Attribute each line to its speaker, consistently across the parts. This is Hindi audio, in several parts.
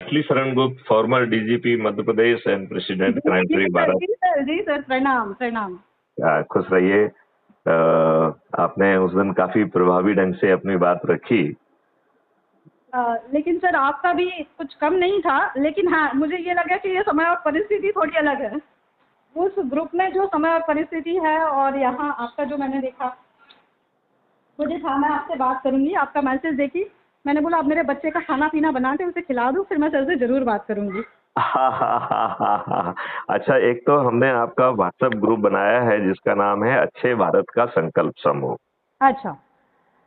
Speaker 1: Ashley Saran Gupta, former DGP Madhya Pradesh and President Crime
Speaker 2: जी
Speaker 1: Free
Speaker 2: सर,
Speaker 1: भारत।
Speaker 2: जी सर, प्रणाम प्रणाम।
Speaker 1: खुश रहिए। आपने उस दिन काफी प्रभावी ढंग से अपनी बात रखी।
Speaker 2: लेकिन सर आपका भी कुछ कम नहीं था, लेकिन हाँ मुझे ये लगा कि ये समय और परिस्थिति थोड़ी अलग है। उस ग्रुप में जो समय और परिस्थिति है और यहाँ आपका जो मैंने देखा, मुझे था मैं आपसे बात करूंगी। आपका मैसेज देखी, मैंने बोला अब मेरे बच्चे का खाना पीना बना के उसे खिला दूं, फिर मैं सर से जरूर बात करूंगी।
Speaker 1: अच्छा, एक तो हमने आपका व्हाट्सएप ग्रुप बनाया है जिसका नाम है अच्छे भारत का संकल्प समूह।
Speaker 2: अच्छा,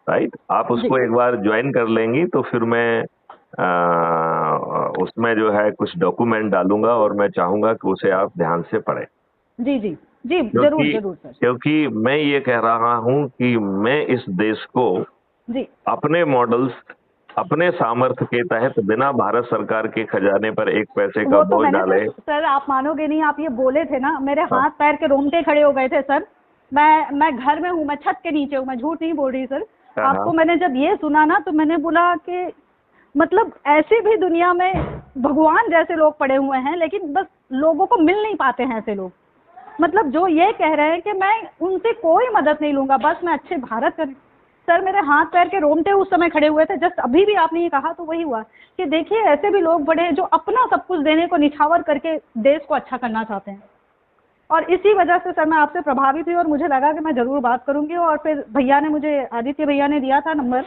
Speaker 1: राइट, आप
Speaker 2: जी
Speaker 1: उसको एक बार ज्वाइन कर लेंगी तो फिर मैं उसमें जो है कुछ डॉक्यूमेंट डालूंगा और मैं चाहूंगा कि उसे आप ध्यान से पढ़ें।
Speaker 2: जी जी जी, जरूर
Speaker 1: क्योंकि
Speaker 2: जरूर सर।
Speaker 1: क्योंकि मैं ये कह रहा हूं कि मैं इस देश को
Speaker 2: जी
Speaker 1: अपने मॉडल्स, अपने सामर्थ्य के तहत बिना भारत सरकार के खजाने पर एक पैसे का
Speaker 2: वो तो
Speaker 1: बोझ
Speaker 2: मैंने
Speaker 1: डाले।
Speaker 2: सर आप मानोगे नहीं, आप ये बोले थे ना, मेरे
Speaker 1: हाँ,
Speaker 2: हाथ पैर के रोंगटे खड़े हो गए थे सर। मैं घर में हूँ, मैं छत के नीचे हूँ, मैं झूठ नहीं बोल रही सर।
Speaker 1: हाँ,
Speaker 2: आपको मैंने जब ये सुना ना तो मैंने बोला कि मतलब ऐसे भी दुनिया में भगवान जैसे लोग पड़े हुए हैं, लेकिन बस लोगों को मिल नहीं पाते हैं ऐसे लोग। मतलब जो ये कह रहे हैं कि मैं उनसे कोई मदद नहीं लूंगा, बस मैं अच्छे भारत कर। सर मेरे हाथ पैर के रोंगटे उस समय खड़े हुए थे। जस्ट अभी भी आपने ये कहा तो वही हुआ कि देखिए ऐसे भी लोग बड़े हैं जो अपना सब कुछ देने को निछावर करके देश को अच्छा करना चाहते हैं। और इसी वजह से सर मैं आपसे प्रभावित हुई और मुझे लगा कि मैं जरूर बात करूंगी। और फिर भैया ने मुझे, आदित्य भैया ने दिया था नंबर और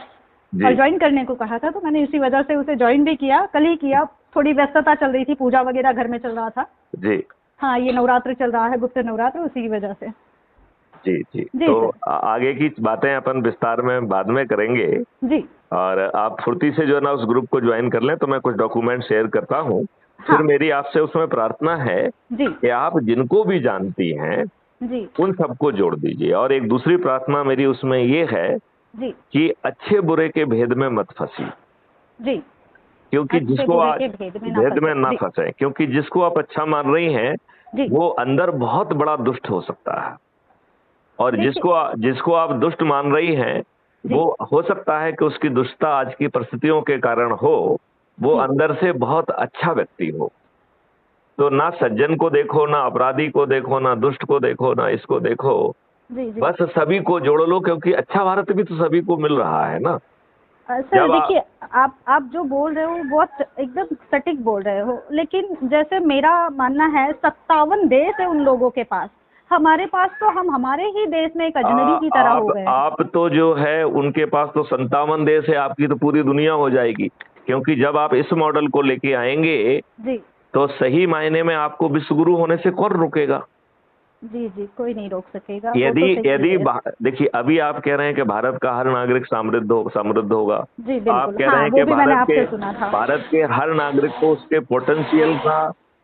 Speaker 1: जी
Speaker 2: ज्वाइन करने को कहा था, तो मैंने इसी वजह से उसे ज्वाइन भी किया, कल ही किया। थोड़ी व्यस्तता चल रही थी, पूजा वगैरह घर में चल रहा था।
Speaker 1: जी
Speaker 2: हाँ, ये नवरात्र चल रहा है, गुप्त नवरात्र, उसी की वजह से।
Speaker 1: जी जी,
Speaker 2: जी
Speaker 1: तो
Speaker 2: सर।
Speaker 1: आगे की बातें अपन विस्तार में बाद में करेंगे।
Speaker 2: जी
Speaker 1: और आप फुर्ती से जो है ना उस ग्रुप को ज्वाइन कर लें, तो मैं कुछ डॉक्यूमेंट शेयर करता हूँ। फिर
Speaker 2: हाँ
Speaker 1: मेरी आपसे उसमें प्रार्थना है
Speaker 2: जी
Speaker 1: कि आप जिनको भी जानती हैं
Speaker 2: जी
Speaker 1: उन सबको जोड़ दीजिए। और एक दूसरी प्रार्थना मेरी उसमें ये है
Speaker 2: जी
Speaker 1: कि अच्छे बुरे के भेद में मत फंसी,
Speaker 2: जी,
Speaker 1: क्योंकि
Speaker 2: अच्छे
Speaker 1: जिसको
Speaker 2: बुरे
Speaker 1: आज
Speaker 2: के भेद में ना
Speaker 1: भेद में
Speaker 2: फंसे।
Speaker 1: ना
Speaker 2: जी
Speaker 1: फंसे, क्योंकि जिसको आप अच्छा मान रही हैं
Speaker 2: जी,
Speaker 1: वो अंदर बहुत बड़ा दुष्ट हो सकता है। और
Speaker 2: देखिए।
Speaker 1: जिसको आप दुष्ट मान रही हैं
Speaker 2: जी
Speaker 1: वो हो सकता है कि उसकी दुष्टता आज की परिस्थितियों के कारण हो, वो
Speaker 2: जी
Speaker 1: अंदर से बहुत अच्छा व्यक्ति हो। तो ना सज्जन को देखो, ना अपराधी को देखो, ना दुष्ट को देखो, ना इसको देखो,
Speaker 2: जी जी,
Speaker 1: बस सभी को जोड़ लो, क्योंकि अच्छा भारत भी तो सभी को मिल रहा है ना।
Speaker 2: सर
Speaker 1: जब
Speaker 2: देखिए, आप जो बोल रहे हो बहुत एकदम सटीक बोल रहे हो, लेकिन जैसे मेरा मानना है 57 देश है उन लोगों के पास, हमारे पास तो हम हमारे ही देश में एक अजनबी की तरह हो गए हैं।
Speaker 1: आप तो जो है उनके पास तो 57 देश है, आपकी तो पूरी दुनिया हो जाएगी। क्योंकि जब आप इस मॉडल को लेके आएंगे
Speaker 2: जी
Speaker 1: तो सही मायने में आपको विश्वगुरु होने से कौन रोकेगा।
Speaker 2: जी जी, कोई नहीं रोक सकेगा, वो
Speaker 1: यदि
Speaker 2: तो सही
Speaker 1: यदि
Speaker 2: है।
Speaker 1: देखिए, अभी आप कह रहे हैं कि भारत का हर नागरिक समृद्ध होगा।
Speaker 2: जी
Speaker 1: आप
Speaker 2: बिल्कुल,
Speaker 1: कह रहे
Speaker 2: हाँ
Speaker 1: हैं
Speaker 2: वो
Speaker 1: कि
Speaker 2: भी मैंने आपसे सुना था।
Speaker 1: भारत के हर नागरिक को उसके पोटेंशियल का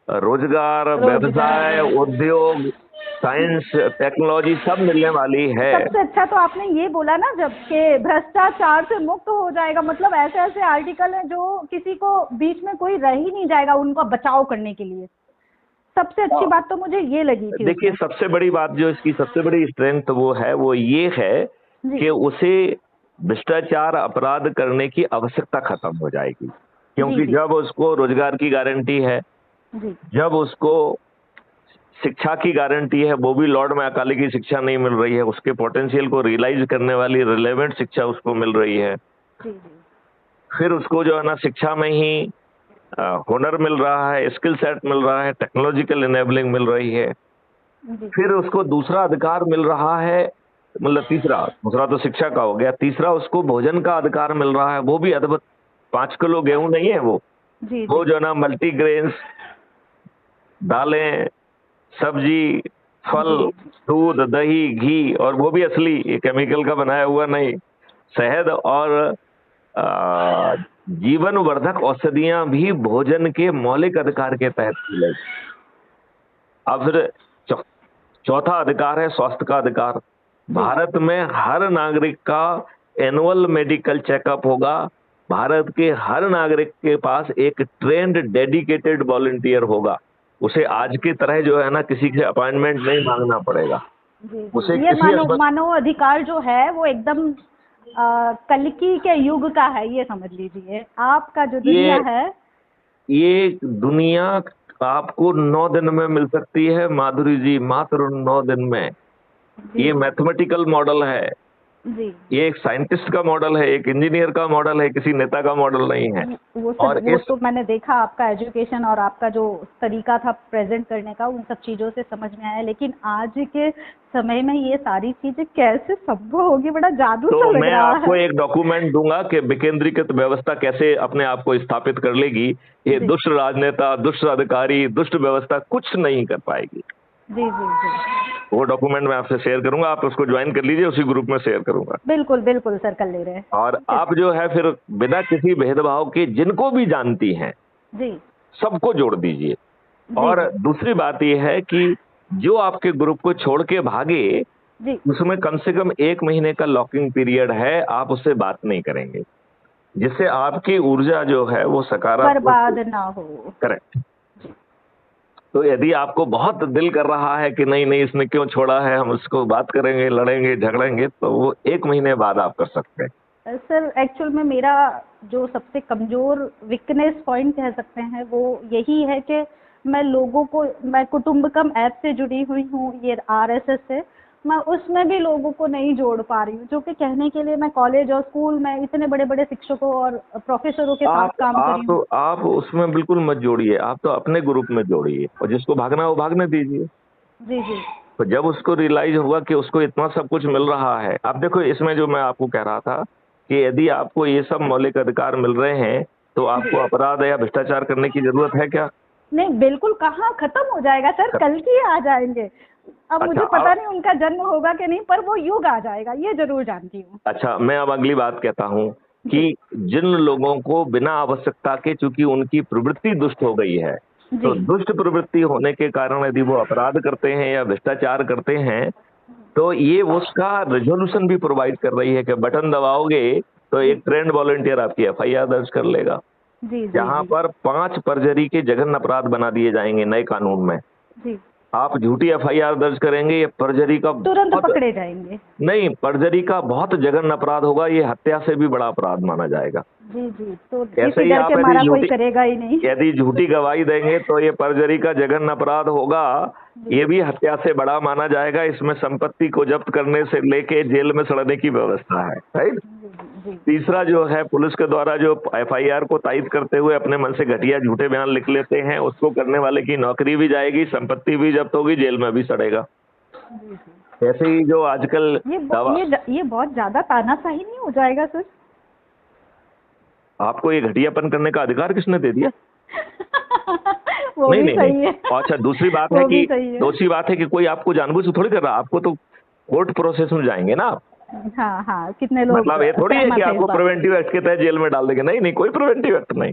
Speaker 1: रोजगार, व्यवसाय,
Speaker 2: रोजगार,
Speaker 1: उद्योग, साइंस, टेक्नोलॉजी सब मिलने वाली है।
Speaker 2: सबसे अच्छा तो आपने ये बोला ना जब कि भ्रष्टाचार से मुक्त हो जाएगा, मतलब ऐसे ऐसे आर्टिकल है जो किसी को बीच में कोई रह ही नहीं जाएगा उनका बचाव करने के लिए। सबसे अच्छी बात तो मुझे ये लगी थी
Speaker 1: देखिए,
Speaker 2: उसमें।
Speaker 1: सबसे बड़ी बात जो इसकी सबसे बड़ी स्ट्रेंथ वो ये है
Speaker 2: जी
Speaker 1: कि उसे भ्रष्टाचार अपराध करने की आवश्यकता खत्म हो जाएगी।
Speaker 2: जी
Speaker 1: क्योंकि
Speaker 2: जी
Speaker 1: जब उसको रोजगार की गारंटी है,
Speaker 2: जी
Speaker 1: जब उसको शिक्षा की गारंटी है, वो भी लॉर्ड में अकाली की शिक्षा नहीं मिल रही है, उसके पोटेंशियल को रियलाइज करने वाली रिलेवेंट शिक्षा उसको मिल रही है।
Speaker 2: जी जी
Speaker 1: फिर उसको जो है ना शिक्षा में ही हुनर मिल रहा है, स्किल सेट मिल रहा है, टेक्नोलॉजिकल इनेबलिंग मिल रही है।
Speaker 2: जी
Speaker 1: फिर उसको दूसरा अधिकार मिल रहा है, मतलब तीसरा, दूसरा तो शिक्षा का हो गया, तीसरा उसको भोजन का अधिकार मिल रहा है, वो भी अद्भुत। 5 किलो गेहूं नहीं है
Speaker 2: जी
Speaker 1: वो
Speaker 2: जी
Speaker 1: जो है ना मल्टीग्रेन्स, दालें, सब्जी, फल,
Speaker 2: जी
Speaker 1: दूध, दही, घी, और वो भी असली, ये केमिकल का बनाया हुआ नहीं, शहद और आ, जीवन वर्धक औषधियां भी भोजन के मौलिक अधिकार के तहत मिलेगी। अब फिर चौ, चौथा अधिकार है स्वास्थ्य का अधिकार।
Speaker 2: जी
Speaker 1: भारत में हर नागरिक का एनुअल मेडिकल चेकअप होगा। भारत के हर नागरिक के पास एक ट्रेंड डेडिकेटेड वॉलंटियर होगा। उसे आज की तरह जो है ना किसी से अपॉइंटमेंट नहीं मांगना पड़ेगा।
Speaker 2: जी
Speaker 1: उसे
Speaker 2: जी, ये
Speaker 1: किसी
Speaker 2: मानव अधिकार जो है वो एकदम कल्कि के युग का है, ये समझ लीजिए। आपका जो दुनिया
Speaker 1: ये
Speaker 2: है।
Speaker 1: ये दुनिया आपको 9 दिन में मिल सकती है माधुरी जी, मात्र 9 दिन में।
Speaker 2: जी
Speaker 1: ये मैथमेटिकल मॉडल है,
Speaker 2: जी।
Speaker 1: ये एक साइंटिस्ट का मॉडल है, एक इंजीनियर का मॉडल है, किसी नेता का मॉडल नहीं है।
Speaker 2: वो सर,
Speaker 1: और
Speaker 2: वो
Speaker 1: इस
Speaker 2: तो मैंने देखा आपका एजुकेशन और आपका जो तरीका था प्रेजेंट करने का, उन सब चीज़ों से समझ में आया। लेकिन आज के समय में ये सारी चीज़ें कैसे संभव होगी, बड़ा जादू
Speaker 1: तो
Speaker 2: सा लग
Speaker 1: मैं
Speaker 2: रहा
Speaker 1: आपको
Speaker 2: है।
Speaker 1: एक डॉक्यूमेंट दूंगा कि विकेंद्रीकृत व्यवस्था कैसे अपने आप को स्थापित कर लेगी। ये
Speaker 2: जी
Speaker 1: दुष्ट राजनेता, दुष्ट अधिकारी, दुष्ट व्यवस्था कुछ नहीं कर पाएगी।
Speaker 2: जी जी जी।
Speaker 1: वो डॉक्यूमेंट मैं आपसे शेयर करूंगा, आप उसको ज्वाइन कर लीजिए, उसी ग्रुप में शेयर करूंगा।
Speaker 2: बिल्कुल बिल्कुल सर, कर ले रहे हैं।
Speaker 1: और
Speaker 2: ठीक है
Speaker 1: आप
Speaker 2: सर।
Speaker 1: जो है फिर बिना किसी भेदभाव के जिनको भी जानती हैं
Speaker 2: जी
Speaker 1: सबको जोड़ दीजिए।
Speaker 2: जी
Speaker 1: और
Speaker 2: जी
Speaker 1: दूसरी बात यह है कि जो आपके ग्रुप को छोड़ के भागे,
Speaker 2: जी।
Speaker 1: उसमें कम से कम 1 महीने का लॉकिंग पीरियड है, आप उससे बात नहीं करेंगे, जिससे आपकी ऊर्जा जो है वो
Speaker 2: बर्बाद
Speaker 1: सकारात्मक।
Speaker 2: ना हो।
Speaker 1: करेक्ट। तो यदि आपको बहुत दिल कर रहा है कि नहीं नहीं इसने क्यों छोड़ा है, हम उसको बात करेंगे, लड़ेंगे, झगड़ेंगे, तो वो 1 महीने बाद आप कर सकते हैं।
Speaker 2: सर एक्चुअल में मेरा जो सबसे कमज़ोर वीकनेस पॉइंट कह सकते हैं वो यही है कि मैं लोगों को, मैं कुटुंबकम ऐप से जुड़ी हुई हूँ, ये आरएसएस से, मैं उसमें भी लोगों को नहीं जोड़ पा रही हूँ। जो कि कहने के लिए मैं कॉलेज और स्कूल में इतने बड़े बड़े शिक्षकों और प्रोफेसरों के साथ
Speaker 1: आप
Speaker 2: काम करी हूँ।
Speaker 1: आप आप उसमें बिल्कुल मत जोड़िए, आप तो अपने ग्रुप में जोड़िए, और जिसको भागना है वो भागने दीजिए।
Speaker 2: जी जी
Speaker 1: तो जब उसको रियलाइज होगा कि उसको इतना सब कुछ मिल रहा है, आप देखो इसमें जो मैं आपको कह रहा था कि यदि आपको ये सब मौलिक अधिकार मिल रहे हैं तो
Speaker 2: जी।
Speaker 1: आपको अपराध या भ्रष्टाचार करने की जरूरत है क्या?
Speaker 2: नहीं बिल्कुल, कहाँ खत्म हो जाएगा सर, कल की आ जाएंगे। अब
Speaker 1: अच्छा
Speaker 2: मुझे पता
Speaker 1: अब
Speaker 2: नहीं उनका जन्म होगा कि नहीं, पर वो युग आ जाएगा, ये जरूर जानती हूँ।
Speaker 1: अच्छा मैं अब अगली बात कहता हूँ कि
Speaker 2: जी
Speaker 1: जिन लोगों को बिना आवश्यकता के, चूंकि उनकी प्रवृत्ति दुष्ट हो गई है,
Speaker 2: जी
Speaker 1: तो दुष्ट प्रवृत्ति होने के कारण यदि वो अपराध करते हैं या भ्रष्टाचार करते हैं, तो ये उसका रेजोल्यूशन भी प्रोवाइड कर रही है कि बटन दबाओगे तो
Speaker 2: जी
Speaker 1: एक ट्रेंड वॉलंटियर आपकी एफआईआर दर्ज कर लेगा,
Speaker 2: जी जी
Speaker 1: जहां
Speaker 2: जी
Speaker 1: पर 5 परजरी के जघन्य अपराध बना दिए जाएंगे नए कानून में।
Speaker 2: जी।
Speaker 1: आप झूठी एफआईआर दर्ज करेंगे, ये परजरी का
Speaker 2: तुरंत
Speaker 1: बहुत,
Speaker 2: पकड़े जाएंगे।
Speaker 1: नहीं, परजरी का बहुत जघन्य अपराध होगा, ये हत्या से भी बड़ा अपराध माना जाएगा।
Speaker 2: जी जी, तो
Speaker 1: ऐसे
Speaker 2: इसी
Speaker 1: ही
Speaker 2: डर
Speaker 1: आप
Speaker 2: के मारा कोई करेगा ही नहीं।
Speaker 1: यदि झूठी गवाही देंगे तो ये परजरी का जघन्य अपराध होगा,
Speaker 2: जी
Speaker 1: ये भी हत्या से बड़ा माना जाएगा। इसमें संपत्ति को जब्त करने से लेके जेल में सड़ने की व्यवस्था है, राइट।
Speaker 2: जी जी
Speaker 1: तीसरा जो है, पुलिस के द्वारा जो एफआईआर को तायद करते हुए अपने मन से घटिया झूठे बयान लिख लेते हैं, उसको करने वाले की नौकरी भी जाएगी, संपत्ति भी जब्त होगी, जेल में भी सड़ेगा।
Speaker 2: जी जी।
Speaker 1: ऐसे ही जो आजकल दवा,
Speaker 2: ये बहुत ज्यादा तानाशाही नहीं हो जाएगा सर?
Speaker 1: आपको ये घटियापन करने का अधिकार किसने दे दिया?
Speaker 2: वो
Speaker 1: नहीं
Speaker 2: भी
Speaker 1: नहीं
Speaker 2: सही
Speaker 1: नहीं।
Speaker 2: है।
Speaker 1: और अच्छा दूसरी बात है
Speaker 2: वो भी
Speaker 1: कि
Speaker 2: सही है।
Speaker 1: कोई आपको जानबूझ से थोड़ी कर रहा, आपको तो कोर्ट प्रोसेस में जाएंगे ना आप।
Speaker 2: हाँ हाँ, कितने लोग
Speaker 1: मतलब ये थोड़ी है कि
Speaker 2: सहमत है इस
Speaker 1: आपको
Speaker 2: बात से।
Speaker 1: प्रिवेंटिव एक्ट के तहत जेल में डाल देंगे, नहीं नहीं, कोई प्रिवेंटिव एक्ट नहीं।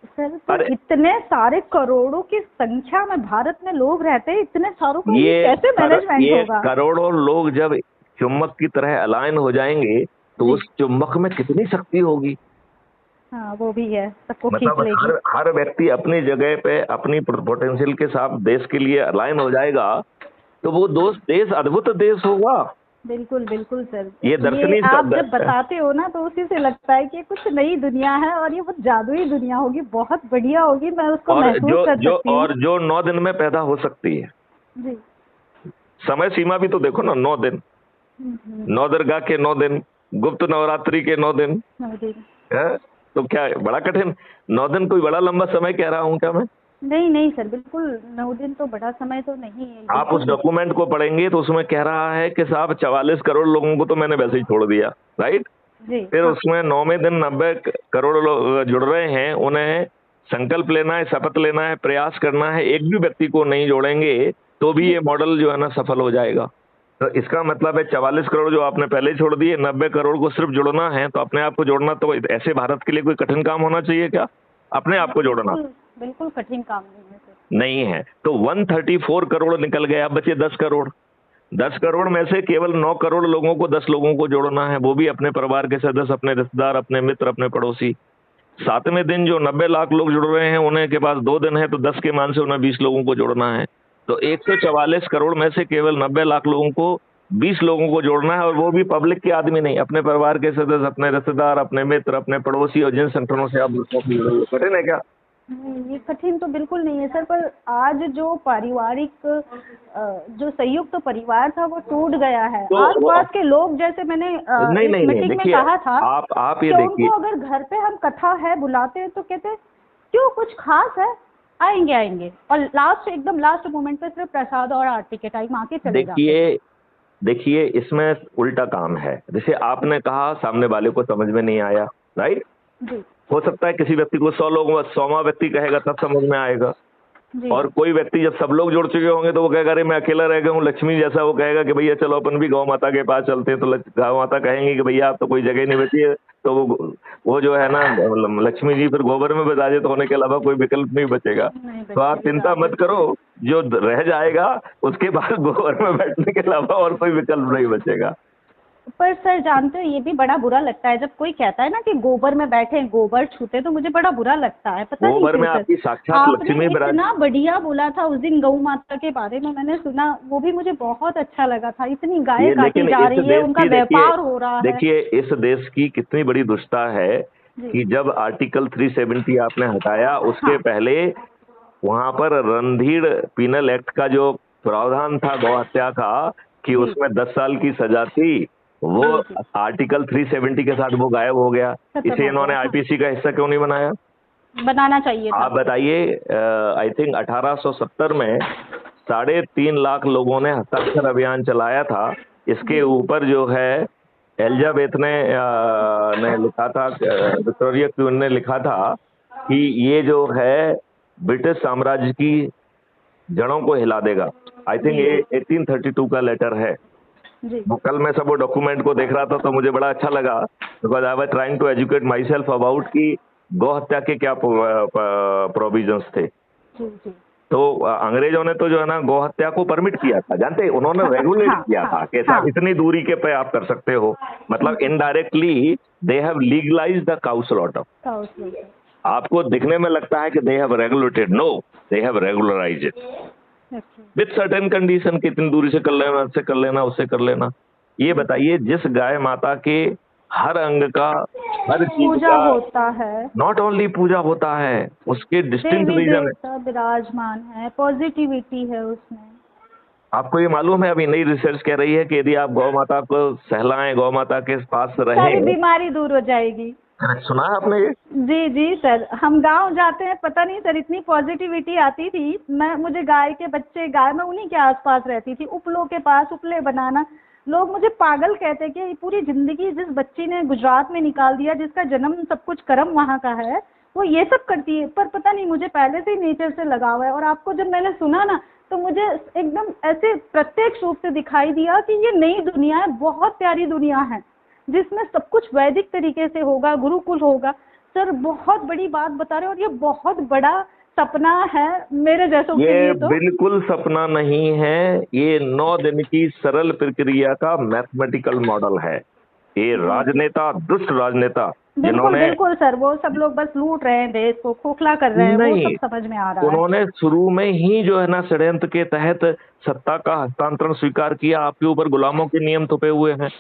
Speaker 2: सर तो
Speaker 1: अरे
Speaker 2: इतने सारे करोड़ों की संख्या में भारत में लोग रहते हैं, इतने सारों का ये कैसे मैनेजमेंट
Speaker 1: ये
Speaker 2: होगा?
Speaker 1: करोड़ों लोग जब चुम्बक की तरह अलाइन हो जाएंगे तो
Speaker 2: जी
Speaker 1: उस चुम्बक में कितनी शक्ति होगी।
Speaker 2: हाँ, वो भी है, सबको खींच
Speaker 1: मतलब
Speaker 2: लेगी।
Speaker 1: हर व्यक्ति अपनी जगह पे अपनी पोटेंशियल के साथ देश के लिए अलाइन हो जाएगा, तो वो दोस्त देश अद्भुत देश होगा।
Speaker 2: बिल्कुल बिल्कुल सर।
Speaker 1: ये
Speaker 2: ये
Speaker 1: दर्शनीय
Speaker 2: आप जब बताते हो ना तो उसी से लगता है कि कुछ नई दुनिया है और ये बहुत जादुई दुनिया होगी, बहुत बढ़िया होगी, मैं उसको
Speaker 1: और
Speaker 2: महसूस कर सकती हूँ।
Speaker 1: जो 9 दिन में पैदा हो सकती है।
Speaker 2: जी।
Speaker 1: समय सीमा भी तो देखो ना, 9 दिन,
Speaker 2: हम्म।
Speaker 1: नवदुर्गा के 9 दिन, गुप्त नवरात्रि के 9 दिन
Speaker 2: जी।
Speaker 1: है। तो क्या है, बड़ा कठिन? 9 दिन कोई बड़ा लंबा समय कह रहा हूँ क्या मैं?
Speaker 2: नहीं नहीं सर, बिल्कुल 9 दिन तो बड़ा समय तो नहीं है,
Speaker 1: आप
Speaker 2: बिल्कुल
Speaker 1: उस
Speaker 2: नहीं।
Speaker 1: डॉक्यूमेंट को पढ़ेंगे तो उसमें कह रहा है कि साहब 44 करोड़ लोगों को तो मैंने वैसे ही छोड़ दिया, राइट।
Speaker 2: जी
Speaker 1: फिर
Speaker 2: हाँ।
Speaker 1: उसमें 9वें दिन 90 करोड़ लोग जुड़ रहे हैं, उन्हें संकल्प लेना है, शपथ लेना है, प्रयास करना है, एक भी व्यक्ति को नहीं जोड़ेंगे तो भी ये मॉडल जो है ना सफल हो जाएगा। तो इसका मतलब है 44 करोड़ जो आपने पहले छोड़ दिए, 90 करोड़ को सिर्फ जोड़ना है। तो अपने आप को जोड़ना तो ऐसे भारत के लिए कोई कठिन काम होना चाहिए क्या? अपने आप को जोड़ना
Speaker 2: बिल्कुल बिल्कुल कठिन काम नहीं है सर।
Speaker 1: नहीं है। तो 134 करोड़ निकल गए, अब बचे 10 करोड़। 10 करोड़ में से केवल 9 करोड़ लोगों को, 10 लोगों को जोड़ना है, वो भी अपने परिवार के सदस्य, अपने रिश्तेदार, अपने मित्र, अपने पड़ोसी। 7वें दिन जो 90 लाख लोग जुड़ रहे हैं, उन्हें के पास 2 दिन है, तो 10 के मान से उन्हें 20 लोगों को जोड़ना है। तो 144 करोड़ में से केवल 90 लाख लोगों को, 20 लोगों को जोड़ना है, और वो भी पब्लिक के आदमी नहीं, अपने परिवार के सदस्य, अपने रिश्तेदार, अपने मित्र, अपने पड़ोसी, और जिन संगठनों से आप जुड़े हुए। कठिन है क्या?
Speaker 2: ये कठिन तो बिल्कुल नहीं है सर, पर आज जो पारिवारिक जो संयुक्त तो परिवार था वो टूट गया है।
Speaker 1: तो
Speaker 2: आसपास के लोग, जैसे मैंने
Speaker 1: नहीं
Speaker 2: एक
Speaker 1: नहीं नहीं,
Speaker 2: मीटिंग में
Speaker 1: देखिए
Speaker 2: कहा था
Speaker 1: आप ये
Speaker 2: कि
Speaker 1: देखिए,
Speaker 2: उनको अगर घर पे हम कथा है बुलाते हैं तो कहते हैं क्यों, कुछ खास है, आएंगे आएंगे, और लास्ट एकदम लास्ट मोमेंट पे सिर्फ प्रसाद और आरती के टाइम आके चले जाते हैं।
Speaker 1: देखिए देखिए इसमें उल्टा काम है। जैसे आपने कहा सामने वाले को समझ में नहीं आया, राइट।
Speaker 2: जी
Speaker 1: हो सकता है किसी व्यक्ति को 100 लोग 100वां व्यक्ति कहेगा तब समझ में आएगा।
Speaker 2: जी
Speaker 1: और कोई व्यक्ति जब सब लोग जुड़ चुके होंगे तो वो कहेगा अरे मैं अकेला रह गया हूँ, लक्ष्मी जैसा वो कहेगा कि भैया चलो अपन भी गौ माता के पास चलते हैं। तो गौ माता कहेंगी कि भैया आप तो कोई जगह नहीं बची है। तो वो जो है ना लक्ष्मी जी फिर गोबर में विसर्जित होने के अलावा कोई विकल्प नहीं बचेगा।
Speaker 2: नहीं
Speaker 1: तो आप चिंता
Speaker 2: बचेगा।
Speaker 1: मत करो, जो रह जाएगा उसके बाद गोबर में बैठने के अलावा और कोई विकल्प नहीं बचेगा।
Speaker 2: पर सर जानते हो, ये भी बड़ा बुरा लगता है जब कोई कहता है ना कि गोबर में बैठे गोबर छूते, तो मुझे बड़ा बुरा लगता है, पता नहीं
Speaker 1: गोबर
Speaker 2: क्यों
Speaker 1: में
Speaker 2: सर।
Speaker 1: आपकी साक्षात
Speaker 2: आपने
Speaker 1: लक्ष्मी विराज।
Speaker 2: इतना बढ़िया बोला था उस दिन, गौ माता के बारे में मैंने सुना, वो भी मुझे बहुत अच्छा लगा था। इतनी गायें
Speaker 1: ये
Speaker 2: काटी
Speaker 1: लेकिन
Speaker 2: जा
Speaker 1: इस
Speaker 2: रही है,
Speaker 1: देश
Speaker 2: उनका
Speaker 1: की देखिए,
Speaker 2: व्यापार हो रहा है।
Speaker 1: देखिए इस देश की कितनी बड़ी दुष्टता है
Speaker 2: जी
Speaker 1: कि जब आर्टिकल 370 आपने हटाया उसके
Speaker 2: हाँ
Speaker 1: पहले वहां पर रणधीर पीनल एक्ट का जो प्रावधान था गौ हत्या का, कि
Speaker 2: जी
Speaker 1: उसमें 10 साल की सजा थी, वो
Speaker 2: जी जी
Speaker 1: आर्टिकल 370 के साथ वो गायब हो गया।
Speaker 2: खत्म
Speaker 1: इसे
Speaker 2: हो
Speaker 1: इन्होंने
Speaker 2: गया। हाँ,
Speaker 1: आईपीसी का हिस्सा क्यों नहीं बनाया?
Speaker 2: बनाना चाहिए था।
Speaker 1: आप बताइए। आई थिंक 1870 में 3.5 लाख लोगों ने हस्ताक्षर अभियान चलाया था। इसके
Speaker 2: जी
Speaker 1: ऊपर जो है एलिजाबेथ ने लिखा था, विक्टोरिया क्वीन ने लिखा था कि ये जो है ब्रिटिश साम्राज्य की जड़ों को हिला देगा। आई थिंक
Speaker 2: जी
Speaker 1: ये 1832 का लेटर है।
Speaker 2: जी
Speaker 1: वो कल मैं सब वो डॉक्यूमेंट को देख रहा था तो मुझे बड़ा अच्छा लगा, because I was trying to educate myself about कि गौ हत्या के क्या प्रोविजंस थे।
Speaker 2: जी जी
Speaker 1: तो अंग्रेजों ने तो जो है ना गौ हत्या को परमिट किया था, जानते हैं, उन्होंने
Speaker 2: हाँ
Speaker 1: रेगुलेट
Speaker 2: हाँ
Speaker 1: किया
Speaker 2: हाँ
Speaker 1: था कि
Speaker 2: हाँ।
Speaker 1: साहब इतनी दूरी के पे आप कर सकते हो। मतलब indirectly they have legalize the cow slaughter. आपको दिखने में लगता है कि they have regulated, no, they have regularize it with certain condition कि इतनी दूरी से कर लेना, इससे कर लेना, उससे कर लेना। ये बताइए जिस गाय माता के हर अंग का, हर चीज
Speaker 2: पूजा
Speaker 1: का,
Speaker 2: होता है,
Speaker 1: नॉट ओनली पूजा होता है, उसके डिस्टिंक्ट
Speaker 2: देवी
Speaker 1: रीजन है।
Speaker 2: देवता विराजमान है, पॉजिटिविटी है उसमें।
Speaker 1: आपको ये मालूम है अभी नई रिसर्च कह रही है कि यदि आप गौ माता को सहलाएं, गौ माता के पास
Speaker 2: सारी
Speaker 1: रहें।
Speaker 2: बीमारी दूर हो जाएगी।
Speaker 1: सुना है आपने ये?
Speaker 2: जी जी सर, हम गांव जाते हैं, पता नहीं सर इतनी पॉजिटिविटी आती थी। मुझे गाय के बच्चे, गाय में उन्हीं के आसपास रहती थी, उपलों के पास उपले बनाना। लोग मुझे पागल कहते कि पूरी जिंदगी जिस बच्ची ने गुजरात में निकाल दिया, जिसका जन्म सब कुछ कर्म वहाँ का है, वो ये सब करती है। पर पता नहीं, मुझे पहले से ही नेचर से लगाव है। और आपको जब मैंने सुना ना, तो मुझे एकदम ऐसे प्रत्यक्ष रूप से दिखाई दिया कि ये नई दुनिया है, बहुत प्यारी दुनिया है, जिसमें सब कुछ वैदिक तरीके से होगा, गुरुकुल होगा। सर बहुत बड़ी बात बता रहे हो, और ये बहुत बड़ा सपना है मेरे जैसों के
Speaker 1: ये
Speaker 2: लिए तो।
Speaker 1: बिल्कुल सपना नहीं है, ये 9 दिन की सरल प्रक्रिया का मैथमेटिकल मॉडल है। ये राजनेता, दुष्ट राजनेता
Speaker 2: बिल्कुल
Speaker 1: जिन्होंने,
Speaker 2: बिल्कुल सर, वो सब लोग बस लूट रहे हैं देश को, खोखला कर रहे हैं, वो
Speaker 1: नहीं,
Speaker 2: सब समझ में आ रहा है।
Speaker 1: उन्होंने शुरू में ही जो है ना षड्यंत्र के तहत सत्ता का हस्तांतरण स्वीकार किया। आपके ऊपर गुलामों के नियम थोपे हुए हैं।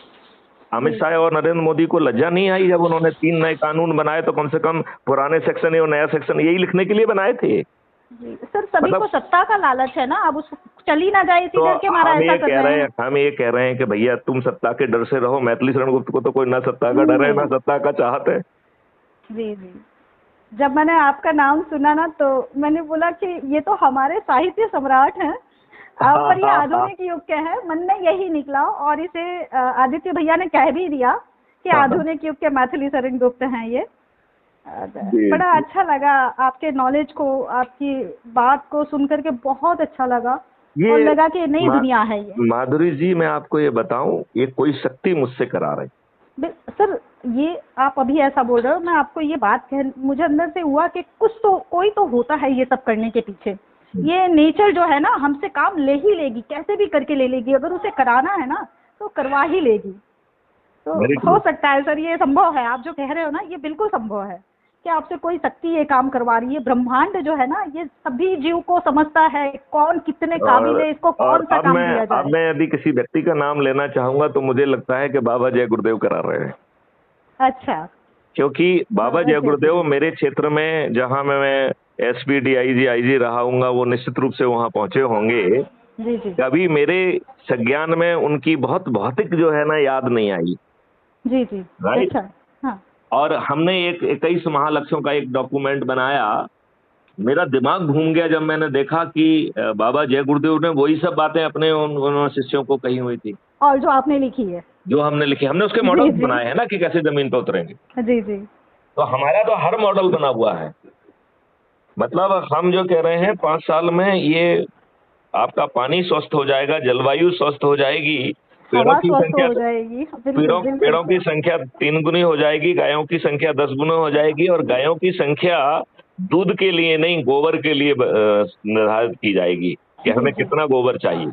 Speaker 1: अमित शाह और नरेंद्र मोदी को लज्जा नहीं आई जब उन्होंने 3 नए कानून बनाए? तो कम से कम पुराने सेक्शन और नया सेक्शन यही लिखने के लिए बनाए थे।
Speaker 2: जी सर, सभी
Speaker 1: मतलब
Speaker 2: को सत्ता का लालच है ना, अब उस चली ना जाए इसी
Speaker 1: तो
Speaker 2: डर के मारा
Speaker 1: हम
Speaker 2: ऐसा
Speaker 1: ये
Speaker 2: कर
Speaker 1: कह
Speaker 2: रहे
Speaker 1: रहे
Speaker 2: हैं।
Speaker 1: हैं, हम ये कह रहे हैं कि भैया तुम सत्ता के डर से रहो। मैथिली शरण गुप्त को तो कोई ना सत्ता का डर है ना सत्ता का चाहत है।
Speaker 2: जी जी, जब मैंने आपका नाम सुना ना, तो मैंने बोला कि ये तो हमारे साहित्य सम्राट हैं। पर ये आधुनिक युग के हैं, मन में यही निकला। और इसे आदित्य भैया ने कह भी दिया कि आधुनिक युग के मैथिली शरण गुप्त हैं ये। बड़ा अच्छा लगा आपके नॉलेज को, आपकी बात को सुन करके बहुत अच्छा लगा। और लगा कि नई दुनिया है ये।
Speaker 1: माधुरी जी, मैं आपको ये बताऊं, ये कोई शक्ति मुझसे करा रही।
Speaker 2: सर ये आप अभी ऐसा बोल रहे हो, मैं आपको ये बात कह, मुझे अंदर से हुआ कि कुछ तो, कोई तो होता है ये सब करने के पीछे। ये नेचर जो है ना, हमसे काम ले ही लेगी, कैसे भी करके ले लेगी। अगर उसे कराना है ना तो करवा ही लेगी। तो हो सकता है सर, ये संभव है, आप जो कह रहे हो ना, ये बिल्कुल संभव है कि आपसे कोई शक्ति ये काम करवा रही है। ब्रह्मांड जो है ना, ये सभी जीव को समझता है, कौन कितने काबिल है, इसको कौन सा काम दिया जाए।
Speaker 1: अब मैं यदि किसी व्यक्ति का नाम लेना चाहूंगा तो मुझे लगता है कि बाबा जय गुरुदेव करा रहे हैं।
Speaker 2: अच्छा।
Speaker 1: क्योंकि बाबा जय गुरुदेव मेरे क्षेत्र में, जहां मैं एसपी, डीआईजी, आईजी रहा हूँगा, वो निश्चित रूप से वहाँ पहुंचे होंगे।
Speaker 2: जी जी
Speaker 1: कभी मेरे संज्ञान में उनकी बहुत भौतिक जो है ना याद नहीं आई।
Speaker 2: जी जी।
Speaker 1: राइट।
Speaker 2: अच्छा। हाँ
Speaker 1: और हमने एक 21 महालक्ष्यों का एक डॉक्यूमेंट बनाया। मेरा दिमाग घूम गया जब मैंने देखा कि बाबा जय गुरुदेव ने वही सब बातें अपने उन शिष्यों को कही हुई थी
Speaker 2: और जो आपने लिखी है।
Speaker 1: जो हमने लिखी। हमने उसके
Speaker 2: जी
Speaker 1: मॉडल
Speaker 2: जी
Speaker 1: बनाए हैं ना कि कैसे जमीन पर उतरेंगे।
Speaker 2: जी जी
Speaker 1: तो हमारा तो हर मॉडल बना हुआ है। मतलब हम जो कह रहे हैं 5 साल में ये आपका पानी स्वस्थ हो जाएगा, जलवायु स्वस्थ हो जाएगी, पेड़ों
Speaker 2: हवा
Speaker 1: की
Speaker 2: स्वस्थ
Speaker 1: संख्या
Speaker 2: हो जाएगी, बिल्कुल
Speaker 1: पेड़ों
Speaker 2: बिल्कुल
Speaker 1: पेड़ों की
Speaker 2: सर।
Speaker 1: संख्या 3 गुनी हो जाएगी, गायों की संख्या 10 गुना हो जाएगी, और गायों की संख्या दूध के लिए नहीं, गोबर के लिए निर्धारित की जाएगी कि
Speaker 2: जी
Speaker 1: हमें
Speaker 2: जी
Speaker 1: कितना गोबर चाहिए।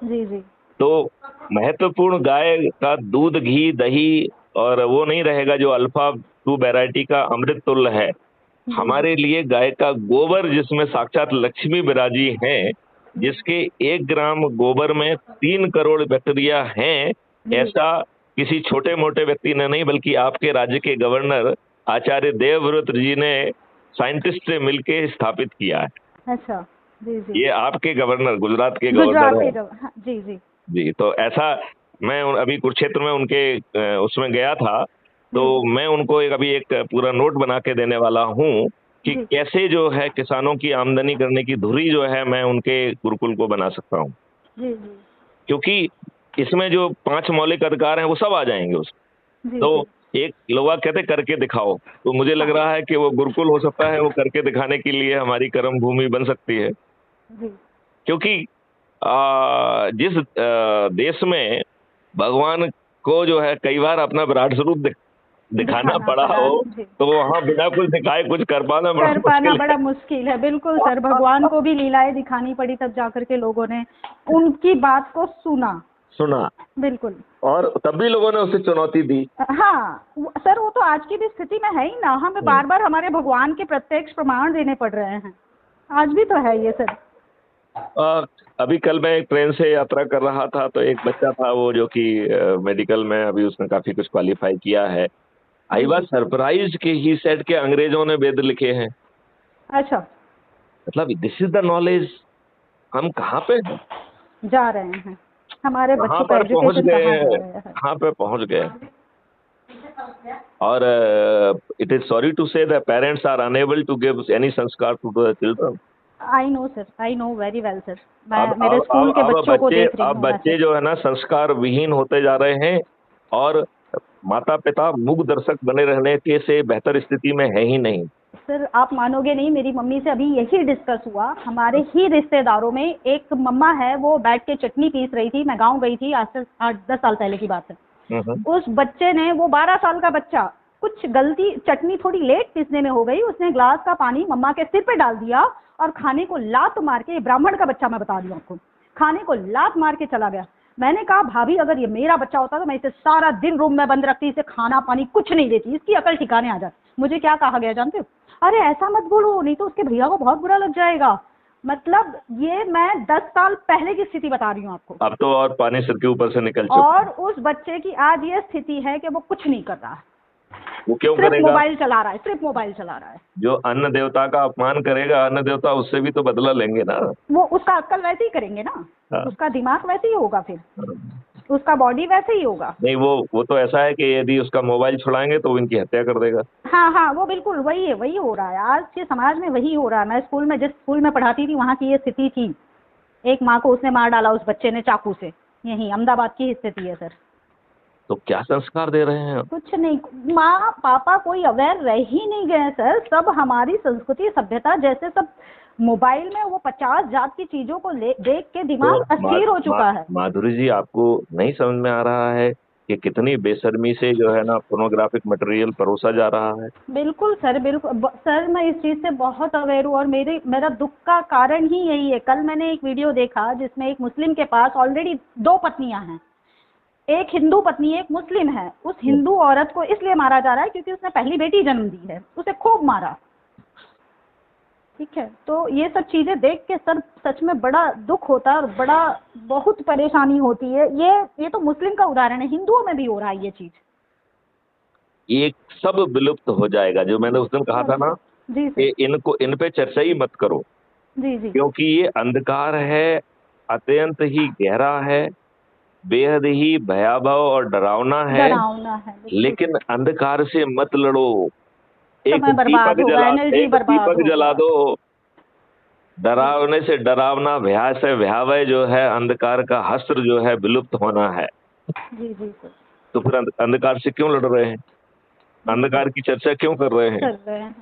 Speaker 2: जी जी
Speaker 1: तो महत्वपूर्ण गाय का दूध, घी, दही, और वो नहीं रहेगा जो अल्फा 2 वैरायटी का अमृत तुल्य है।
Speaker 2: जी जी
Speaker 1: हमारे लिए गाय का गोबर, जिसमें साक्षात लक्ष्मी विराजी हैं, जिसके 1 ग्राम गोबर में 3 करोड़ बैक्टीरिया हैं,
Speaker 2: जी।
Speaker 1: ऐसा किसी छोटे मोटे व्यक्ति ने नहीं, बल्कि आपके राज्य के गवर्नर आचार्य देवव्रत जी ने साइंटिस्ट से मिलकर स्थापित किया है।
Speaker 2: अच्छा। जी जी।
Speaker 1: ये आपके गवर्नर, गुजरात के
Speaker 2: गुजरात
Speaker 1: गवर्नर
Speaker 2: के
Speaker 1: है।
Speaker 2: हाँ, जी जी
Speaker 1: जी, तो ऐसा मैं अभी कुरुक्षेत्र में उनके उसमें गया था, तो
Speaker 2: जी जी
Speaker 1: मैं उनको अभी एक पूरा नोट बना के देने वाला हूँ कि
Speaker 2: जी
Speaker 1: कैसे जो है किसानों की आमदनी करने की धुरी जो है मैं उनके गुरुकुल को बना सकता हूँ।
Speaker 2: जी जी
Speaker 1: क्योंकि इसमें जो 5 मौलिक अधिकार हैं वो सब आ जाएंगे उसमें।
Speaker 2: जी
Speaker 1: तो
Speaker 2: जी।
Speaker 1: एक लोग कहते करके दिखाओ, तो मुझे लग
Speaker 2: हाँ
Speaker 1: रहा है कि वो गुरुकुल हो सकता है, वो करके दिखाने के लिए हमारी कर्म भूमि बन सकती है।
Speaker 2: जी
Speaker 1: क्योंकि जिस देश में भगवान को जो है कई बार अपना विराट स्वरूप दिखाना
Speaker 2: दिखाना
Speaker 1: पड़ा
Speaker 2: पड़ा।
Speaker 1: हो,
Speaker 2: जी।
Speaker 1: तो वहाँ बिना कुछ दिखाए कुछ कर पाना बड़ा
Speaker 2: कर पाना
Speaker 1: मुश्किल
Speaker 2: बड़ा मुश्किल है, बिल्कुल सर। भगवान को भी लीलाएं दिखानी पड़ी, तब जाकर के लोगों ने उनकी बात को सुना।
Speaker 1: सुना,
Speaker 2: बिल्कुल।
Speaker 1: और तब भी लोगों ने उसे चुनौती दी।
Speaker 2: हाँ सर, वो तो आज की भी स्थिति में है ही ना। हमें बार बार हमारे भगवान के प्रत्यक्ष प्रमाण देने पड़ रहे हैं। आज भी तो है ये सर।
Speaker 1: अ, अभी कल मैं एक ट्रेन से यात्रा कर रहा था, तो एक बच्चा था वो जो कि मेडिकल में अभी उसने काफी कुछ क्वालिफाई किया है। आई
Speaker 2: जी
Speaker 1: वाज
Speaker 2: जी।
Speaker 1: सरप्राइज कि ही सेड के अंग्रेजों ने वेद लिखे हैं।
Speaker 2: अच्छा।
Speaker 1: मतलब दिस इज द नॉलेज। हम कहाँ पे हैं?
Speaker 2: जा रहे हैं, हमारे
Speaker 1: कहाँ
Speaker 2: बच्चों का
Speaker 1: पर पहुंच
Speaker 2: एजुकेशन
Speaker 1: गए
Speaker 2: कहाँ जा
Speaker 1: हैं?
Speaker 2: रहा है।
Speaker 1: कहाँ पे पहुंच गए? और it is sorry to say the parents are unable to give any संस्कार to the children.
Speaker 2: I know sir, I know very well sir. मैं
Speaker 1: अब
Speaker 2: मेरे
Speaker 1: अब
Speaker 2: स्कूल
Speaker 1: अब
Speaker 2: के
Speaker 1: अब
Speaker 2: बच्चों को
Speaker 1: बच्चे
Speaker 2: देख रही
Speaker 1: अब
Speaker 2: हूँ
Speaker 1: बच्चे
Speaker 2: ऐसे।
Speaker 1: जो है ना संस्कार विहीन होते जा रहे हैं, और माता पिता मूक दर्शक बने रहने के से बेहतर स्थिति में है ही नहीं।
Speaker 2: सर आप मानोगे नहीं, मेरी मम्मी से अभी यही डिस्कस हुआ। हमारे ही रिश्तेदारों में एक मम्मा है, वो बैठ के चटनी पीस रही थी। मैं गांव गई थी, आज से 8-10 साल पहले की बात है।
Speaker 1: हम्म।
Speaker 2: उस बच्चे ने, वो 12 साल का बच्चा, कुछ गलती, चटनी थोड़ी लेट पीसने में हो गई, उसने ग्लास का पानी मम्मा के सिर पे डाल दिया और खाने को लात मार के, ब्राह्मण का बच्चा मैं बता रही हूँ आपको, खाने को लात मार के चला गया। मैंने कहा भाभी, अगर ये मेरा बच्चा होता तो मैं इसे सारा दिन रूम में बंद रखती, इसे खाना पानी कुछ नहीं देती, इसकी अकल ठिकाने आ जाती। मुझे क्या कहा गया जानते हो? अरे ऐसा मत बोलो, नहीं तो उसके भैया को बहुत बुरा लग जाएगा। मतलब ये मैं 10 साल पहले की स्थिति बता रही हूँ आपको।
Speaker 1: अब तो और पानी सिर के ऊपर से निकल चुका
Speaker 2: और
Speaker 1: है।
Speaker 2: उस बच्चे की आज ये स्थिति है कि वो कुछ नहीं कर रहा है,
Speaker 1: वो क्यों
Speaker 2: सिर्फ
Speaker 1: करेगा?
Speaker 2: मोबाइल चला रहा है, सिर्फ मोबाइल चला रहा है।
Speaker 1: जो अन्न देवता का अपमान करेगा, अन्न देवता उससे भी तो बदला लेंगे ना।
Speaker 2: वो उसका अक्ल वैसे ही करेंगे ना,
Speaker 1: हाँ।
Speaker 2: उसका दिमाग वैसे ही होगा, फिर उसका बॉडी वैसे ही होगा।
Speaker 1: नहीं, वो तो ऐसा है कि यदि उसका मोबाइल छुड़ाएंगे तो वो इनकी हत्या कर देगा।
Speaker 2: हाँ हाँ, वो बिल्कुल वही है, वही हो रहा है आज के समाज में, वही हो रहा है। मैं स्कूल में, जिस स्कूल में पढ़ाती थी, वहाँ की ये स्थिति थी। एक माँ को उसने मार डाला, उस बच्चे ने, चाकू से। यही अहमदाबाद की स्थिति है सर।
Speaker 1: तो क्या संस्कार दे रहे हैं?
Speaker 2: कुछ नहीं, माँ पापा कोई अवेयर रह ही नहीं गए सर। सब हमारी संस्कृति सभ्यता जैसे, सब मोबाइल में वो 50 जात की चीजों को देख के दिमाग
Speaker 1: तो
Speaker 2: अस्थिर हो चुका है।
Speaker 1: माधुरी जी, आपको नहीं समझ में आ रहा है कि कितनी बेशर्मी से जो है ना पोर्नोग्राफिक मटेरियल परोसा जा रहा है?
Speaker 2: बिल्कुल सर, बिल्कुल सर, मैं इस चीज से बहुत अवेयर हूँ, और मेरा दुख का कारण ही यही है। कल मैंने एक वीडियो देखा जिसमें एक मुस्लिम के पास ऑलरेडी 2 पत्नियां हैं। एक हिंदू पत्नी, एक मुस्लिम है। उस हिंदू औरत को इसलिए मारा जा रहा है क्योंकि उसने पहली बेटी जन्म दी है, उसे खूब मारा। ठीक है, तो ये सब चीजें देख के सर सच में बड़ा दुख होता है, और बड़ा बहुत परेशानी होती है। ये तो मुस्लिम का उदाहरण है, हिंदुओं में भी हो रहा है ये चीज।
Speaker 1: ये सब विलुप्त हो जाएगा। जो मैंने उस दिन कहा था ना
Speaker 2: जी
Speaker 1: कि
Speaker 2: सर।
Speaker 1: इन पे चर्चा ही मत करो,
Speaker 2: जी जी।
Speaker 1: क्योंकि ये अंधकार है, अत्यंत ही गहरा है, बेहद ही भयावह और डरावना है।
Speaker 2: डरावना है, बिल्कुल सर।
Speaker 1: लेकिन अंधकार से मत लड़ो,
Speaker 2: समय बर्बाद होगा, एनर्जी
Speaker 1: एक
Speaker 2: बर्बाद
Speaker 1: दीपक जला
Speaker 2: होगा।
Speaker 1: दो।
Speaker 2: जी
Speaker 1: डरावने से डरावना, भया से भयावह जो है अंधकार का हस्त्र जो है विलुप्त होना है।
Speaker 2: जी जी सर।
Speaker 1: तो फिर अंधकार से क्यों लड़ रहे हैं?
Speaker 2: जी
Speaker 1: अंधकार
Speaker 2: सर।
Speaker 1: की चर्चा क्यों कर रहे हैं?
Speaker 2: कर रहे हैं।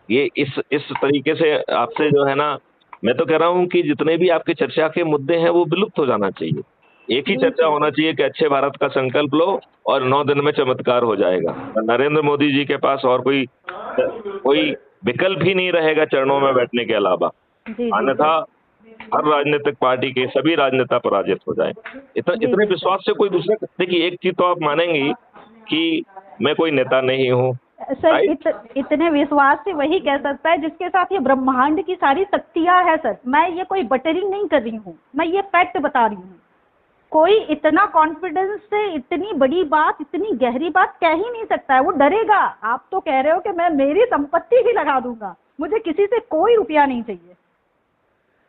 Speaker 1: ये इस तरीके से आपसे जो है ना, मैं तो कह रहा हूं कि जितने भी आपके चर्चा के मुद्दे हैं वो विलुप्त हो जाना चाहिए। एक ही चर्चा
Speaker 2: बिल्कुल
Speaker 1: होना
Speaker 2: सर।
Speaker 1: चाहिए कि अच्छे भारत का संकल्प लो और 9 दिन में चमत्कार हो जाएगा। नरेंद्र मोदी जी के पास और कोई कोई विकल्प ही नहीं रहेगा चरणों में बैठने के अलावा।
Speaker 2: जी जी
Speaker 1: अन्यथा
Speaker 2: सर।
Speaker 1: हर राजनीतिक पार्टी के सभी राजनेता पराजित हो जाए।
Speaker 2: जी
Speaker 1: इतने
Speaker 2: जी सर।
Speaker 1: विश्वास से कोई दूसरा, देखिए एक चीज तो आप मानेंगी कि मैं कोई नेता नहीं हूँ,
Speaker 2: सर
Speaker 1: राइट?
Speaker 2: इतने विश्वास से वही कह सकता है जिसके साथ ये ब्रह्मांड की सारी शक्तियां हैं सर। मैं ये कोई बटरिंग नहीं कर रही हूँ, मैं ये फैक्ट बता रही हूँ। कोई इतना कॉन्फिडेंस से इतनी बड़ी बात, इतनी गहरी बात कह ही नहीं सकता है। वो डरेगा। आप तो कह रहे हो कि मैं मेरी संपत्ति भी लगा दूंगा, मुझे किसी से कोई रुपया नहीं चाहिए।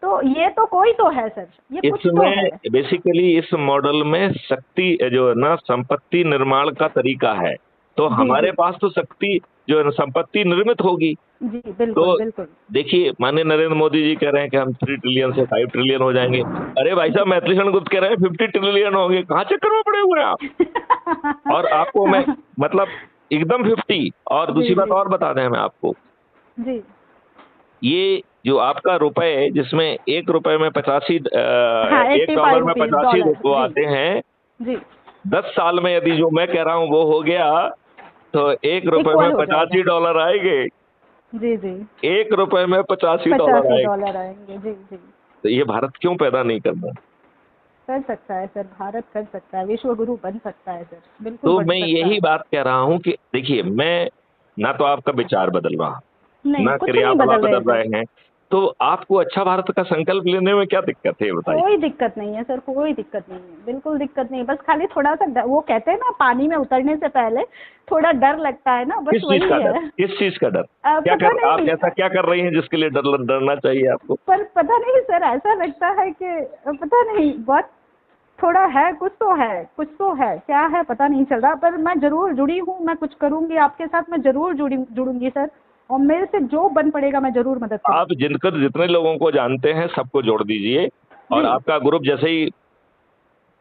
Speaker 2: तो ये तो कोई तो है सर, ये कुछ तो है।
Speaker 1: इसमें बेसिकली इस मॉडल में शक्ति जो है ना, संपत्ति निर्माण का तरीका है। तो
Speaker 2: जी
Speaker 1: हमारे
Speaker 2: जी।
Speaker 1: पास तो शक्ति जो है ना, संपत्ति निर्मित होगी।
Speaker 2: जी बिल्कुल
Speaker 1: तो
Speaker 2: बिल्कुल।
Speaker 1: देखिए, माननीय नरेंद्र मोदी जी कह रहे हैं कि हम 3 ट्रिलियन से 5 ट्रिलियन हो जाएंगे। अरे भाई साहब, मैथिली शरण गुप्त कह रहे हैं 50 ट्रिलियन होंगे। कहाँ चक्कर में पड़े हुए हैं आप? और आपको मैं, मतलब एकदम 50। और
Speaker 2: जी
Speaker 1: दूसरी बात
Speaker 2: जी।
Speaker 1: और बता दें मैं आपको,
Speaker 2: जी
Speaker 1: ये जो आपका रुपए, जिसमें 1 रुपए में 85,
Speaker 2: हाँ,
Speaker 1: एक
Speaker 2: 85
Speaker 1: डॉलर में
Speaker 2: रुपीज
Speaker 1: 85
Speaker 2: डॉलर।
Speaker 1: वो
Speaker 2: जी
Speaker 1: आते हैं।
Speaker 2: जी।
Speaker 1: 10 साल में यदि जो मैं कह रहा हूं वो हो गया, तो 1 रुपए में
Speaker 2: इक्वल हो जाएगा।
Speaker 1: 85 डॉलर आएंगे।
Speaker 2: जी जी।
Speaker 1: 1 रुपए में 85 डॉलर
Speaker 2: 85
Speaker 1: आएंगे।
Speaker 2: डॉलर आएंगे। जी जी।
Speaker 1: तो ये भारत क्यों पैदा नहीं करना?
Speaker 2: कर सकता है सर, भारत कर सकता है, विश्व गुरु बन सकता है सर, बिल्कुल
Speaker 1: तो
Speaker 2: बन
Speaker 1: मैं
Speaker 2: सकता
Speaker 1: यही
Speaker 2: है।
Speaker 1: बात कह रहा हूं कि देखिए, मैं ना तो आपका विचार बदल रहा,
Speaker 2: नहीं,
Speaker 1: ना
Speaker 2: कुछ नहीं
Speaker 1: क्रियाकलाप
Speaker 2: बदल रहे
Speaker 1: बदल
Speaker 2: सर।
Speaker 1: रहे हैं। तो आपको अच्छा भारत का संकल्प लेने में क्या दिक्कत है, ये बताइए?
Speaker 2: कोई दिक्कत नहीं है सर, कोई दिक्कत नहीं है, बिल्कुल दिक्कत नहीं है। बस खाली थोड़ा सा वो कहते हैं ना, पानी में उतरने से पहले थोड़ा डर लगता है ना, बस
Speaker 1: किस चीज का
Speaker 2: वही
Speaker 1: डर?
Speaker 2: है।
Speaker 1: किस चीज का डर?
Speaker 2: पता
Speaker 1: आप
Speaker 2: नहीं।
Speaker 1: ऐसा क्या कर रही हैं जिसके लिए डरना चाहिए आपको?
Speaker 2: पर पता नहीं सर, ऐसा लगता है कि पता नहीं, बहुत थोड़ा है, कुछ तो है, कुछ तो है, क्या है पता नहीं चल रहा। पर मैं जरूर जुड़ी हूँ, मैं कुछ करूंगी आपके साथ, मैं जरूर जुड़ूंगी सर। और मेरे से जो बन पड़ेगा मैं जरूर मदद
Speaker 1: आप
Speaker 2: करूंगी।
Speaker 1: जितने लोगों को जानते हैं सबको जोड़ दीजिए, और
Speaker 2: जी
Speaker 1: आपका ग्रुप जैसे ही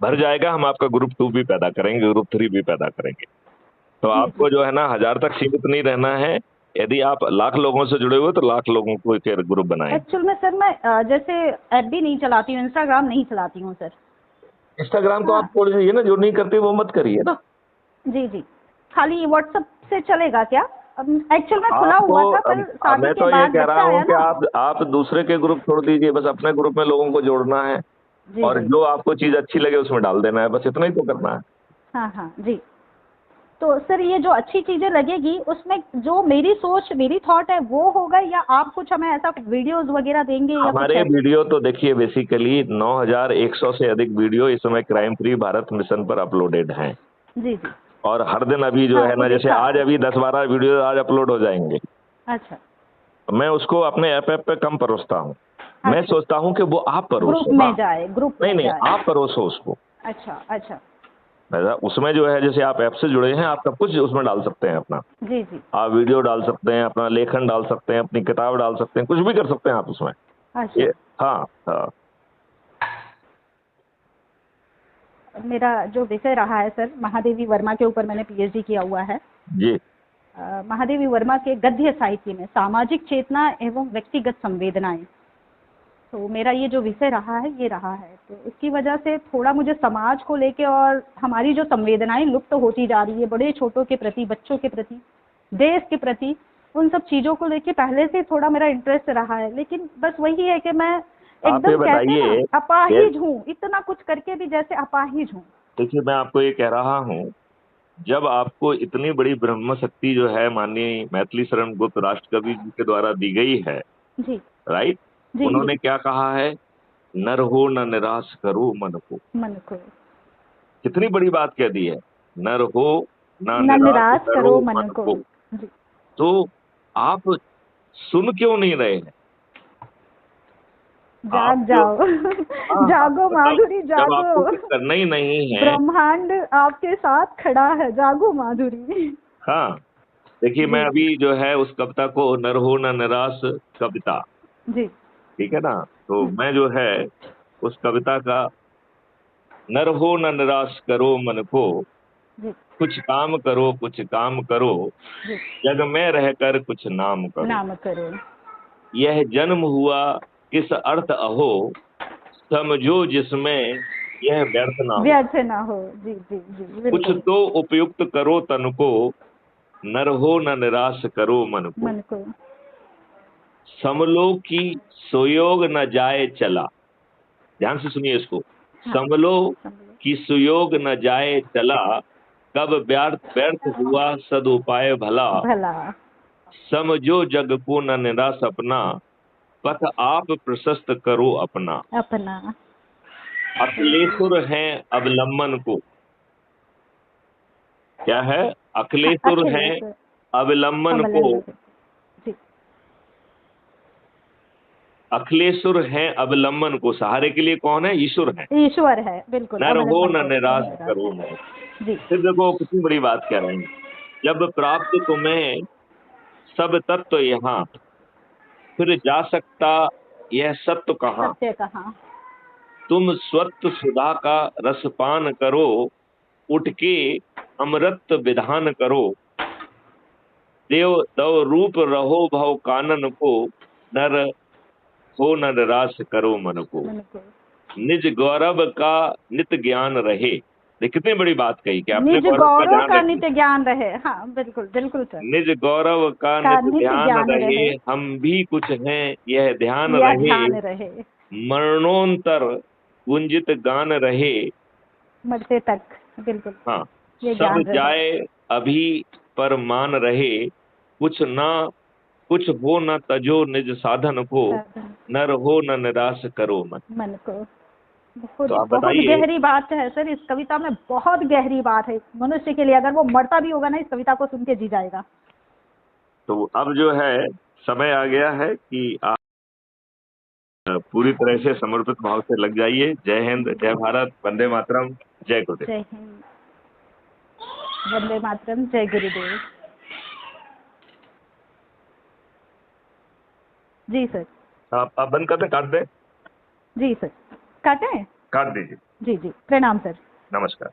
Speaker 1: भर जाएगा, हम आपका ग्रुप 2 भी पैदा करेंगे, ग्रुप 3 भी पैदा करेंगे। तो
Speaker 2: जी जी।
Speaker 1: आपको जो है ना 1000 तक सीमित नहीं रहना है। यदि आप लाख लोगों से जुड़े हुए तो लाख लोगों को एक ग्रुप बनाएं।
Speaker 2: एक्चुअल में सर मैं जैसे ऐप भी नहीं चलाती हूँ, इंस्टाग्राम नहीं चलाती हूँ सर।
Speaker 1: इंस्टाग्राम तो आप
Speaker 2: हाँ।
Speaker 1: छोड़ दीजिए ना, जो नहीं करते वो मत करिए ना।
Speaker 2: जी जी। खाली व्हाट्सएप से चलेगा क्या? एक्चुअल में खुला
Speaker 1: आपको
Speaker 2: हुआ था, पर
Speaker 1: अब
Speaker 2: शादी
Speaker 1: मैं
Speaker 2: के
Speaker 1: तो ये
Speaker 2: बाद
Speaker 1: कह रहा
Speaker 2: बच्चा
Speaker 1: हूँ
Speaker 2: आया
Speaker 1: कि
Speaker 2: ना।
Speaker 1: आप दूसरे के ग्रुप छोड़ दीजिए, बस अपने ग्रुप में लोगों को जोड़ना है।
Speaker 2: जी
Speaker 1: और
Speaker 2: जी।
Speaker 1: जो आपको चीज अच्छी लगे उसमें डाल देना है, बस इतना ही तो करना है।
Speaker 2: हाँ हाँ जी। तो सर ये जो अच्छी चीजें लगेगी उसमें जो मेरी सोच, मेरी थॉट है वो होगा, या आप कुछ हमें ऐसा वीडियोस वगैरह देंगे या कुछ
Speaker 1: हमारे
Speaker 2: ऐसा?
Speaker 1: वीडियो तो देखिए, बेसिकली 9100 से अधिक वीडियो इस समय क्राइम फ्री भारत मिशन पर अपलोडेड हैं।
Speaker 2: जी जी।
Speaker 1: और हर दिन अभी जो
Speaker 2: हाँ,
Speaker 1: है
Speaker 2: वो
Speaker 1: ना, जैसे
Speaker 2: देखा।
Speaker 1: आज अभी 10-12 वीडियो आज अपलोड हो जाएंगे।
Speaker 2: अच्छा
Speaker 1: मैं उसको अपने ऐप पे कम परोसता हूँ। मैं
Speaker 2: अच्छा।
Speaker 1: सोचता हूँ कि वो आप
Speaker 2: ग्रुप
Speaker 1: परोसो ना।
Speaker 2: में जाए, ग्रुप
Speaker 1: नहीं
Speaker 2: में
Speaker 1: नहीं,
Speaker 2: जाए।
Speaker 1: आप परोसो उसको।
Speaker 2: अच्छा अच्छा।
Speaker 1: उसमें जो है, जैसे आप ऐप से जुड़े हैं, आप सब कुछ उसमें डाल सकते हैं अपना।
Speaker 2: जी जी।
Speaker 1: आप वीडियो डाल सकते हैं, अपना लेखन डाल सकते हैं, अपनी किताब डाल सकते हैं, कुछ भी कर सकते हैं आप उसमें।
Speaker 2: अच्छा।
Speaker 1: ये, हाँ हाँ।
Speaker 2: मेरा जो विषय रहा है सर, महादेवी वर्मा के ऊपर मैंने पीएचडी किया हुआ है।
Speaker 1: जी।
Speaker 2: महादेवी वर्मा के गद्य साहित्य में सामाजिक चेतना एवं व्यक्तिगत संवेदनाएं, तो मेरा ये जो विषय रहा है ये रहा है। तो इसकी वजह से थोड़ा मुझे समाज को लेके और हमारी जो संवेदनाएं लुप्त होती जा रही है, बड़े छोटों के प्रति, बच्चों के प्रति, देश के प्रति, उन सब चीज़ों को लेके पहले से थोड़ा मेरा इंटरेस्ट रहा है। लेकिन बस वही है कि मैं
Speaker 1: आप ये
Speaker 2: एकदम, कहते हैं ना,
Speaker 1: बताइए कि,
Speaker 2: अपाहिज हूँ, इतना कुछ करके भी जैसे अपाहिज हूँ।
Speaker 1: देखिए मैं आपको ये कह रहा हूँ, जब आपको इतनी बड़ी ब्रह्म शक्ति जो है माननीय मैथिली शरण गुप्त राष्ट्रकवि जी के द्वारा दी गई है,
Speaker 2: जी
Speaker 1: राइट?
Speaker 2: जी। जी।
Speaker 1: उन्होंने क्या कहा है? नर हो न निराश करो मन को।
Speaker 2: मन को
Speaker 1: कितनी बड़ी बात कह दी है। नर हो न
Speaker 2: न
Speaker 1: निराश
Speaker 2: निराश
Speaker 1: करो
Speaker 2: करो मन
Speaker 1: मन
Speaker 2: को।
Speaker 1: को।
Speaker 2: जी
Speaker 1: तो आप सुन क्यों नहीं रहे हैं? आप
Speaker 2: जाग
Speaker 1: जो
Speaker 2: जाओ।
Speaker 1: हाँ,
Speaker 2: जागो
Speaker 1: मतलब
Speaker 2: माधुरी
Speaker 1: जब आपको
Speaker 2: जागो।
Speaker 1: कुछ करना ही नहीं है।
Speaker 2: ब्रह्मांड आपके साथ खड़ा है, जागो माधुरी।
Speaker 1: हाँ, देखिए मैं
Speaker 2: जी जी
Speaker 1: अभी जो है उस कविता को नर हो न निराश कविता,
Speaker 2: जी
Speaker 1: ठीक है ना, तो मैं जो है उस कविता का नर हो न निराश करो मन को,
Speaker 2: जी
Speaker 1: कुछ काम करो कुछ काम करो,
Speaker 2: जी।
Speaker 1: जग में रहकर कुछ नाम करो।
Speaker 2: नाम करो।
Speaker 1: यह जन्म हुआ किस अर्थ अहो, समझो जिसमें यह व्यर्थ ना हो।
Speaker 2: व्यर्थ ना हो। जी जी जी
Speaker 1: कुछ
Speaker 2: बिल्कुल।
Speaker 1: तो उपयुक्त करो तन को, नर हो न निराश करो मन को।
Speaker 2: मन को।
Speaker 1: समलो की सुयोग न जाए चला, ध्यान से सुनिए इसको।
Speaker 2: हाँ।
Speaker 1: समलो
Speaker 2: समझ
Speaker 1: की सुयोग न जाए चला, कब व्यर्थ व्यर्थ हुआ सदुपाय भला।
Speaker 2: भला।
Speaker 1: समझो जग को न निराश अपना, पथ आप प्रशस्त करो अपना।
Speaker 2: अपना। बिल्कुल।
Speaker 1: अक्लेशुर हैं अवलंबन को, क्या है? अखिलेशुर हैं
Speaker 2: अखिलेश।
Speaker 1: अवलंबन को,
Speaker 2: अवलंबन। जी।
Speaker 1: अखिलेशुर हैं अवलंबन को, सहारे के लिए कौन है? ईश्वर है।
Speaker 2: ईश्वर है बिल्कुल,
Speaker 1: नर हो
Speaker 2: अवलंबन
Speaker 1: न
Speaker 2: को
Speaker 1: निराश
Speaker 2: निराश
Speaker 1: करो
Speaker 2: है।
Speaker 1: मन।
Speaker 2: जी
Speaker 1: फिर देखो कितनी बड़ी बात कह रहे हैं। जब प्राप्त तुम्हें सब तत्व यहाँ, फिर जा सकता यह सत्य कहाँ।
Speaker 2: सत्य कहाँ।
Speaker 1: तुम स्वत्व सुधा का रसपान करो, उठ के अमृत विधान करो। देव दव रूप रहो भव कानन को, नर हो न निराश करो मन को।
Speaker 2: मन को।
Speaker 1: निज गौरव का नित ज्ञान रहे। देखिए कितनी बड़ी बात कही कि अपने
Speaker 2: निज
Speaker 1: गौरव का
Speaker 2: गौरव
Speaker 1: ध्यान
Speaker 2: का
Speaker 1: रखिए।
Speaker 2: नित्य ज्ञान रहे। हाँ बिल्कुल बिल्कुल सर।
Speaker 1: निज गौरव का
Speaker 2: का
Speaker 1: नित
Speaker 2: नित्य
Speaker 1: ध्यान
Speaker 2: ज्ञान
Speaker 1: रहे,
Speaker 2: रहे।
Speaker 1: हम भी कुछ हैं यह ध्यान
Speaker 2: यह
Speaker 1: रहे।
Speaker 2: ध्यान रहे।
Speaker 1: मरणोत्तर गुंजित गान रहे।
Speaker 2: मरते तक। बिल्कुल।
Speaker 1: हाँ,
Speaker 2: ये
Speaker 1: सब
Speaker 2: ज्ञान रहे।
Speaker 1: जाए अभी पर मान रहे। कुछ ना कुछ हो न तजो निज साधन को,
Speaker 2: साधन।
Speaker 1: नर हो न निराश करो मन।
Speaker 2: मन को। बहुत
Speaker 1: तो आप
Speaker 2: बहुत
Speaker 1: बताइए।
Speaker 2: गहरी बात है सर, इस कविता में बहुत गहरी बात है मनुष्य के लिए। अगर वो मरता भी होगा ना, इस कविता को सुन के जी जाएगा।
Speaker 1: तो अब जो है समय आ गया है कि आप पूरी तरह से समर्पित भाव से लग जाइए। जय हिंद, जय भारत, वंदे मातरम, जय गुरुदेव।
Speaker 2: जय हिंद। वंदे मातरम। जय गुरुदेव। जी सर।
Speaker 1: आप बंद कर दें, काट दें?
Speaker 2: जी सर। काटें।
Speaker 1: काट दीजिए।
Speaker 2: जी जी, प्रणाम सर।
Speaker 1: नमस्कार।